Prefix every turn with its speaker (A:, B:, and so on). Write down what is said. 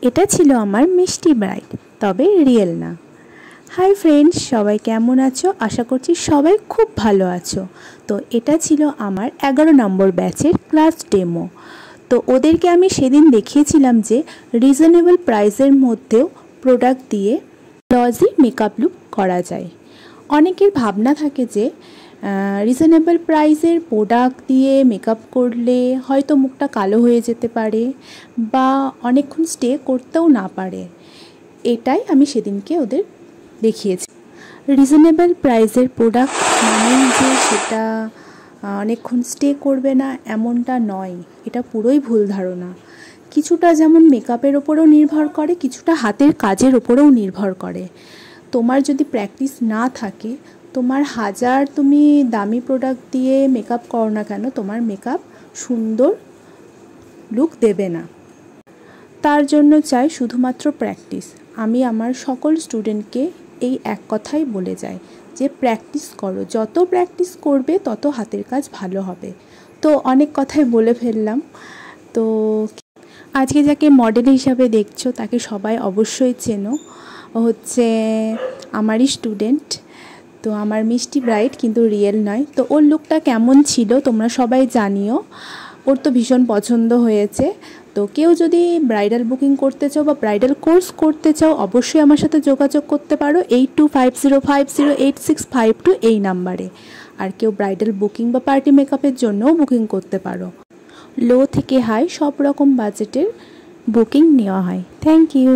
A: এটা ছিল আমার মিষ্টি ব্রাইড, তবে রিয়েল না। হাই ফ্রেন্ডস, সবাই কেমন আছো? আশা করছি সবাই খুব ভালো আছো। তো এটা ছিল আমার 11 নম্বর ব্যাচের ক্লাস ডেমো। তো ওদেরকে আমি সেদিন দেখিয়েছিলাম যে রিজনেবল প্রাইসের মধ্যেও প্রোডাক্ট দিয়ে গ্লসি মেকআপ লুক করা যায়। অনেকের ভাবনা থাকে যে রিজনেবল প্রাইসের প্রোডাক্ট দিয়ে মেকআপ করলে হয়তো মুখটা কালো হয়ে যেতে পারে বা অনেকক্ষণ স্টে করতেও না পারে। এটাই আমি সেদিনকে ওদের দেখিয়েছি। রিজনেবল প্রাইসের প্রোডাক্ট মানেই যে সেটা অনেকক্ষণ স্টে করবে না এমনটা নয়, এটা পুরোই ভুল ধারণা। কিছুটা যেমন মেকআপের ওপরেও নির্ভর করে, কিছুটা হাতের কাজের ওপরেও নির্ভর করে। তোমার যদি প্র্যাকটিস না থাকে, তোমার হাজার তুমি দামি প্রোডাক্ট দিয়ে মেকআপ করো না কেন, তোমার মেকআপ সুন্দর লুক দেবে না। তার জন্য চাই শুধুমাত্র প্র্যাকটিস। আমি আমার সকল স্টুডেন্টকে এই এক কথাই বলে যাই যে প্র্যাকটিস করো, যত প্র্যাকটিস করবে তত হাতের কাজ ভালো হবে। তো অনেক কথাই বলে ফেললাম। তো আজকে যাকে মডেল হিসাবে দেখছো তাকে সবাই অবশ্যই চেনো, ও হচ্ছে আমারই স্টুডেন্ট। তো আমার মিষ্টি ব্রাইড, কিন্তু রিয়েল নয়। তো ওর লুকটা কেমন ছিল তোমরা সবাই জানিও। ওর তো ভীষণ পছন্দ হয়েছে। তো কেউ যদি ব্রাইডাল বুকিং করতে চাও বা ব্রাইডাল কোর্স করতে চাও, অবশ্যই আমার সাথে যোগাযোগ করতে পারো 8250508652 এই নাম্বারে। আর কেউ ব্রাইডাল বুকিং বা পার্টি মেকআপের জন্যও বুকিং করতে পারো। লো থেকে হাই সব রকম বাজেটের বুকিং নেওয়া হয়। Thank you.